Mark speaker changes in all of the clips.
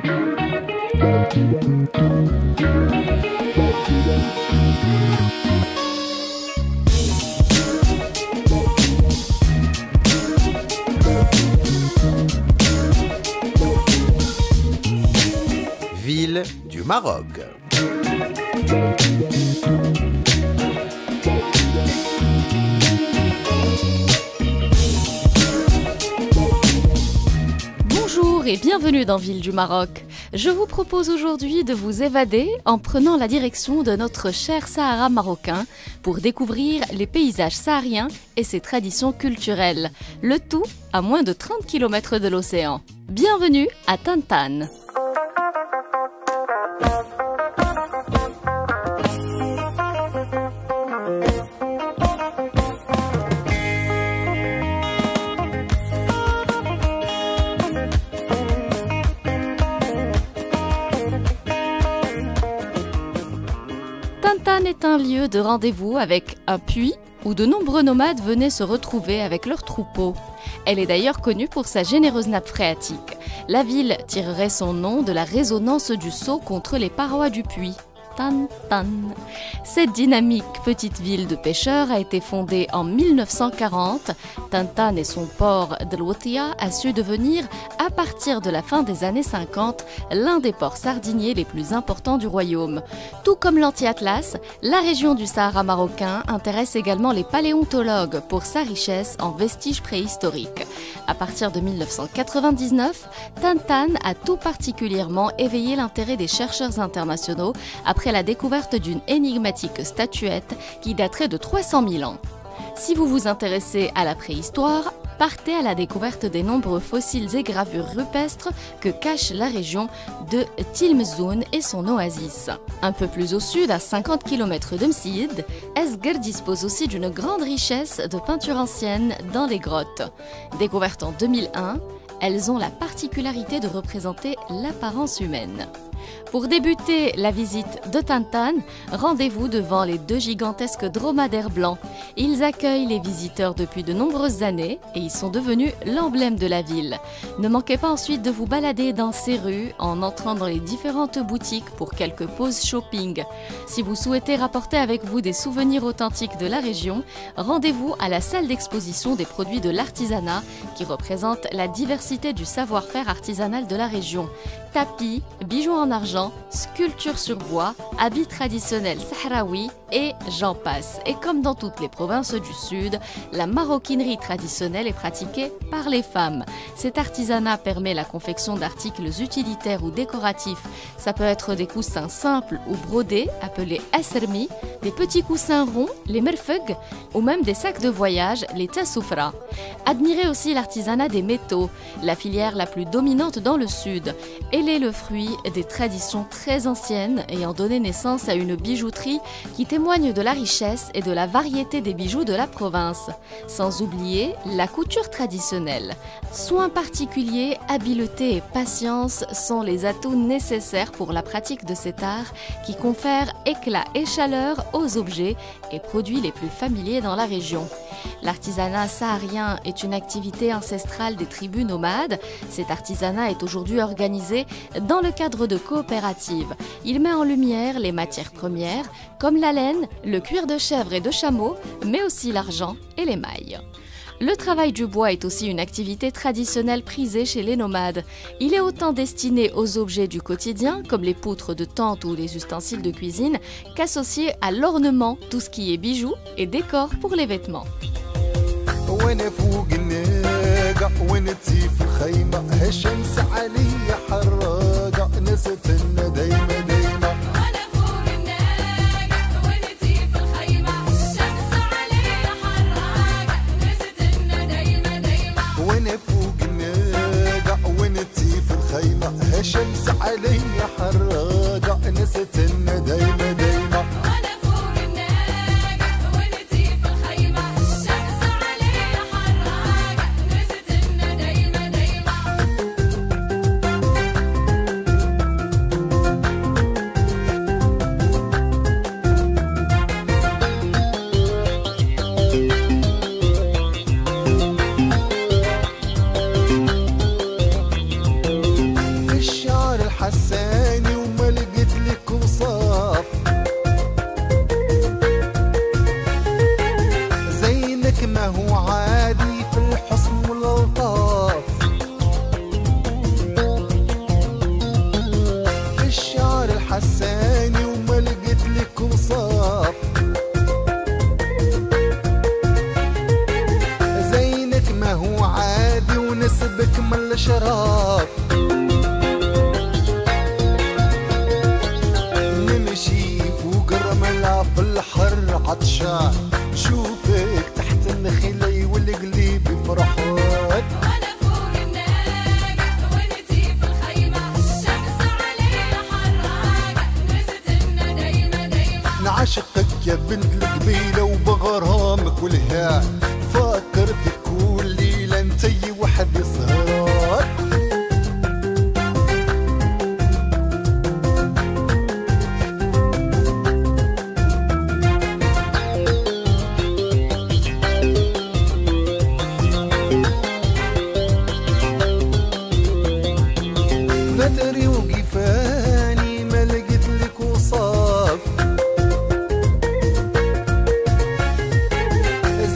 Speaker 1: Ville du Maroc.
Speaker 2: Bonjour et bienvenue dans Ville du Maroc. Je vous propose aujourd'hui de vous évader en prenant la direction de notre cher Sahara marocain pour découvrir les paysages sahariens et ses traditions culturelles. Le tout à moins de 30 km de l'océan. Bienvenue à Tantane. Tantane est un lieu de rendez-vous avec un puits où de nombreux nomades venaient se retrouver avec leurs troupeaux. Elle est d'ailleurs connue pour sa généreuse nappe phréatique. La ville tirerait son nom de la résonance du seau contre les parois du puits. Tantane. Cette dynamique petite ville de pêcheurs a été fondée en 1940. Tantane et son port d'El-Woutia a su devenir, à partir de la fin des années 50, l'un des ports sardiniers les plus importants du royaume. Tout comme l'Anti-Atlas, la région du Sahara marocain intéresse également les paléontologues pour sa richesse en vestiges préhistoriques. À partir de 1999, Tantane a tout particulièrement éveillé l'intérêt des chercheurs internationaux après la découverte d'une énigmatique statuette qui daterait de 300 000 ans. Si vous vous intéressez à la préhistoire, partez à la découverte des nombreux fossiles et gravures rupestres que cache la région de Tilmzoun et son oasis. Un peu plus au sud, à 50 km de Msiyid, Esguer dispose aussi d'une grande richesse de peintures anciennes dans les grottes. Découvertes en 2001, elles ont la particularité de représenter l'apparence humaine. Pour débuter la visite de Tantane, rendez-vous devant les deux gigantesques dromadaires blancs. Ils accueillent les visiteurs depuis de nombreuses années et ils sont devenus l'emblème de la ville. Ne manquez pas ensuite de vous balader dans ces rues en entrant dans les différentes boutiques pour quelques pauses shopping. Si vous souhaitez rapporter avec vous des souvenirs authentiques de la région, rendez-vous à la salle d'exposition des produits de l'artisanat qui représente la diversité du savoir-faire artisanal de la région. Tapis, bijoux en argent, sculptures sur bois, habits traditionnels sahraouis et j'en passe. Et comme dans toutes les provinces du sud, la maroquinerie traditionnelle est pratiquée par les femmes. Cet artisanat permet la confection d'articles utilitaires ou décoratifs. Ça peut être des coussins simples ou brodés, appelés asrmi, des petits coussins ronds, les merfeg, ou même des sacs de voyage, les tassoufra. Admirez aussi l'artisanat des métaux, la filière la plus dominante dans le sud. Elle est le fruit des traditions très anciennes ayant donné naissance à une bijouterie qui témoigne de la richesse et de la variété des bijoux de la province. Sans oublier la couture traditionnelle. Soins particuliers, habileté et patience sont les atouts nécessaires pour la pratique de cet art qui confère éclat et chaleur aux objets et produits les plus familiers dans la région. L'artisanat saharien est une activité ancestrale des tribus nomades. Cet artisanat est aujourd'hui organisé dans le cadre de coopératives. Il met en lumière les matières premières comme la laine, le cuir de chèvre et de chameau, mais aussi l'argent et l'émail. Le travail du bois est aussi une activité traditionnelle prisée chez les nomades. Il est autant destiné aux objets du quotidien, comme les poutres de tente ou les ustensiles de cuisine, qu'associé à l'ornement, tout ce qui est bijoux et décors pour les vêtements.
Speaker 3: الشمس علي حراقة نست دايما دايما وانا فوق الناقة ونتي في الخيمة الشمس علي حراقة نست دايما دايما عاشقك يا بنت القبيلة وبغرامك والهاع فكر في كل ليلة انتي وحدي سهران ندري وقفاني ما لقيت لك وصاف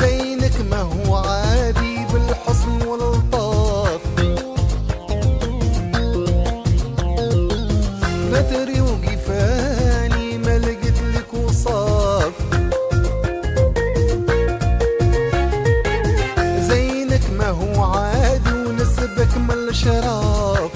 Speaker 3: زينك ما هو عادي بالحسن واللطاف ندري وقفاني ما لقيت لك وصاف زينك ما هو عادي ونسبك من الشراف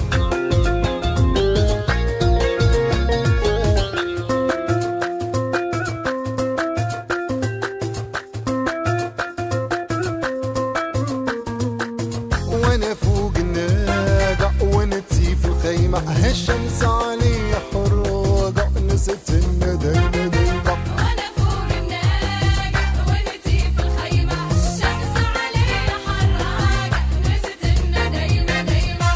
Speaker 3: وانا فوق الناقع ونتي في الخيمة هالشمس علي حراقة نسيت الندى ديما
Speaker 4: وانا فوق الناقع ونتي في الخيمة الشمس عليها حراقة نسيت الندى دايما.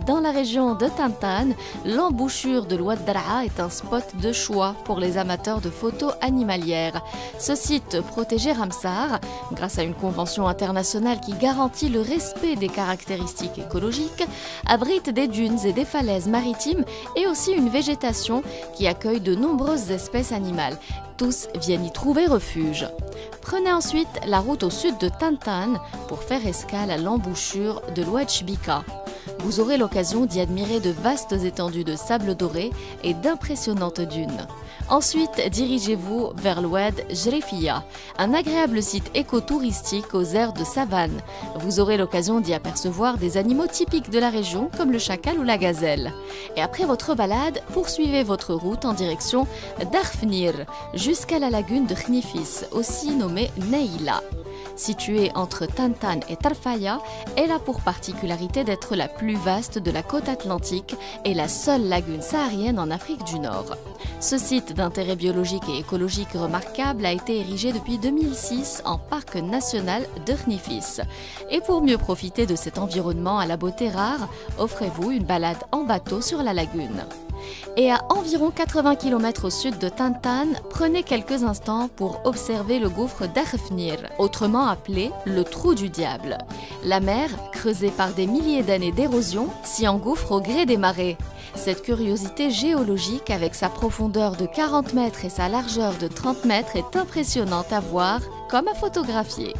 Speaker 2: Dans la région de Tantan, l'embouchure de l'Oued Dar'a est un spot de choix pour les amateurs de photos animalières. Ce site protégé Ramsar, grâce à une convention internationale qui garantit le respect des caractéristiques écologiques, abrite des dunes et des falaises maritimes et aussi une végétation qui accueille de nombreuses espèces animales. Tous viennent y trouver refuge. Prenez ensuite la route au sud de Tantan pour faire escale à l'embouchure de l'Oued Shbika. Vous aurez l'occasion d'y admirer de vastes étendues de sable doré et d'impressionnantes dunes. Ensuite, dirigez-vous vers l'Oued Jrefia, un agréable site écotouristique aux aires de savane. Vous aurez l'occasion d'y apercevoir des animaux typiques de la région comme le chacal ou la gazelle. Et après votre balade, poursuivez votre route en direction d'Arfnir, jusqu'à la lagune de Khnifis, aussi nommée Neila. Située entre Tantan et Tarfaya, elle a pour particularité d'être la plus vaste de la côte atlantique et la seule lagune saharienne en Afrique du Nord. Ce site d'intérêt biologique et écologique remarquable a été érigé depuis 2006 en parc national de Khnifis. Et pour mieux profiter de cet environnement à la beauté rare, offrez-vous une balade en bateau sur la lagune. Et à environ 80 km au sud de Tantan, prenez quelques instants pour observer le gouffre d'Arfnir, autrement appelé le trou du diable. La mer, creusée par des milliers d'années d'érosion, s'y engouffre au gré des marées. Cette curiosité géologique, avec sa profondeur de 40 mètres et sa largeur de 30 mètres, est impressionnante à voir comme à photographier.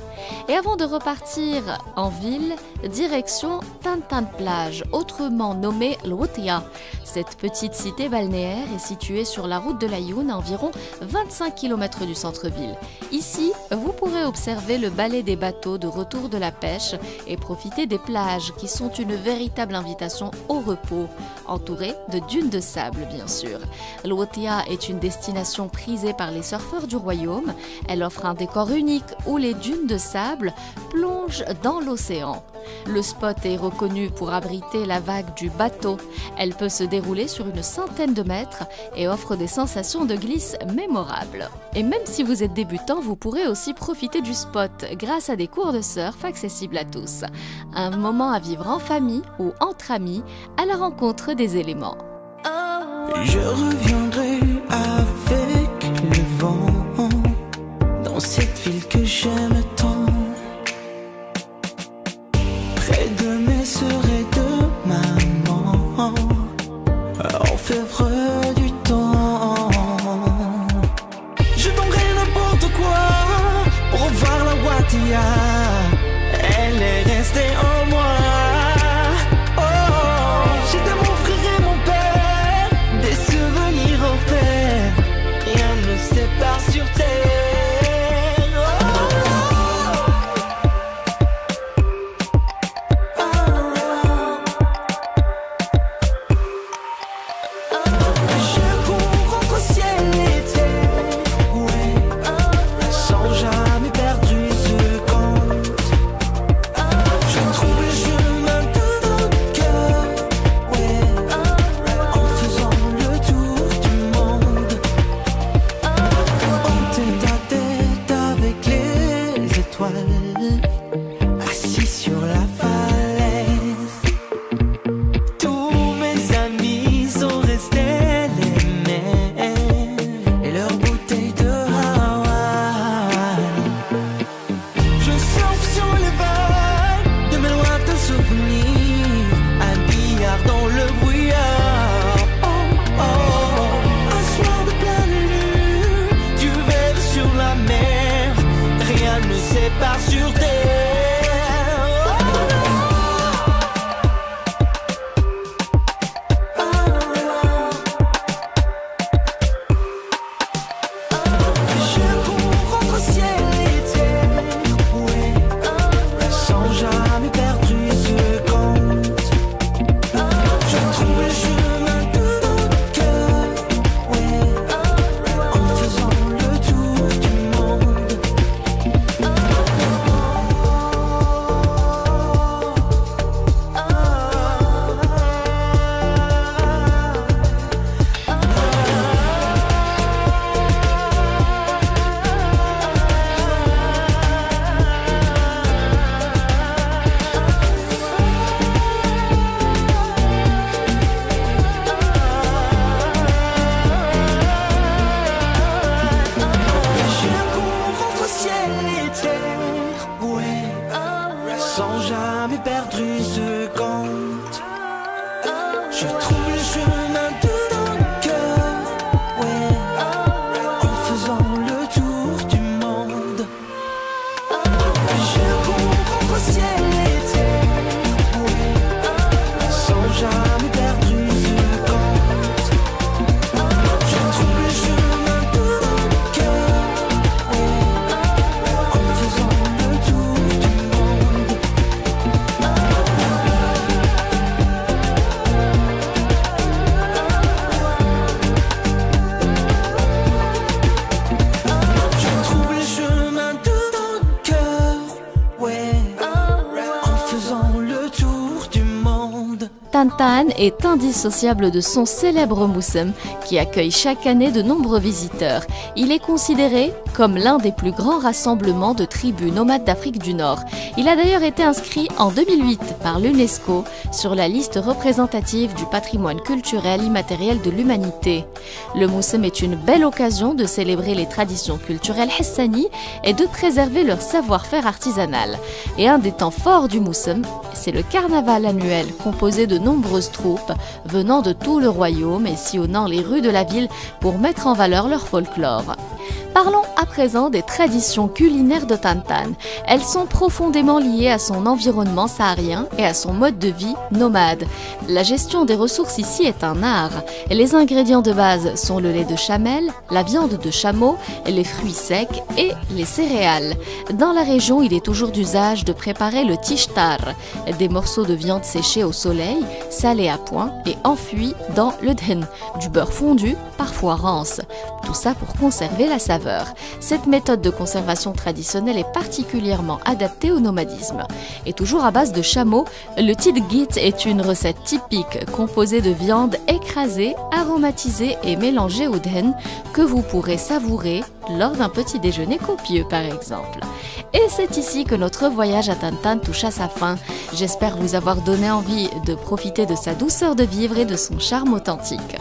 Speaker 2: Et avant de repartir en ville, direction Tantan Plage, autrement nommée L'Outia. Cette petite cité balnéaire est située sur la route de l'Ayoun à environ 25 km du centre-ville. Ici, vous pourrez observer le balai des bateaux de retour de la pêche et profiter des plages qui sont une véritable invitation au repos, entourées de dunes de sable bien sûr. L'Outia est une destination prisée par les surfeurs du royaume. Elle offre un décor unique où les dunes de sable plongent dans l'océan. Le spot est reconnu pour abriter la vague du bateau. Elle peut se dérouler sur une centaine de mètres et offre des sensations de glisse mémorables. Et même si vous êtes débutant, vous pourrez aussi profiter du spot grâce à des cours de surf accessibles à tous. Un moment à vivre en famille ou entre amis à la rencontre des éléments.
Speaker 5: Je reviendrai avec le vent dans cette ville que j'aime tant. Près de mes sœurs et de maman, orfèvre du temps. Je donnerai n'importe quoi pour revoir la Ouatia. Elle est restée en moi. Sur terre,
Speaker 2: Tantan est indissociable de son célèbre moussem qui accueille chaque année de nombreux visiteurs. Il est considéré comme l'un des plus grands rassemblements de tribus nomades d'Afrique du Nord. Il a d'ailleurs été inscrit en 2008 par l'UNESCO sur la liste représentative du patrimoine culturel immatériel de l'humanité. Le moussem est une belle occasion de célébrer les traditions culturelles hassani et de préserver leur savoir-faire artisanal. Et un des temps forts du moussem, c'est le carnaval annuel composé de nombreuses troupes venant de tout le royaume et sillonnant les rues de la ville pour mettre en valeur leur folklore. Parlons à présent des traditions culinaires de Tantan. Elles sont profondément liées à son environnement saharien et à son mode de vie nomade. La gestion des ressources ici est un art. Les ingrédients de base sont le lait de chamelle, la viande de chameau, les fruits secs et les céréales. Dans la région, il est toujours d'usage de préparer le tishtar, des morceaux de viande séchés au soleil, salés à point et enfouis dans le dhen, du beurre fondu, parfois rance. Tout ça pour conserver la saveur. Cette méthode de conservation traditionnelle est particulièrement adaptée au nomadisme. Et toujours à base de chameau, le tidgit est une recette typique composée de viande écrasée, aromatisée et mélangée au dhen que vous pourrez savourer lors d'un petit déjeuner copieux par exemple. Et c'est ici que notre voyage à Tantan touche à sa fin. J'espère vous avoir donné envie de profiter de sa douceur de vivre et de son charme authentique.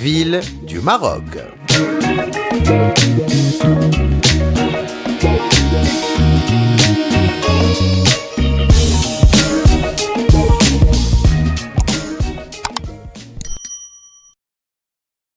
Speaker 1: Ville du Maroc.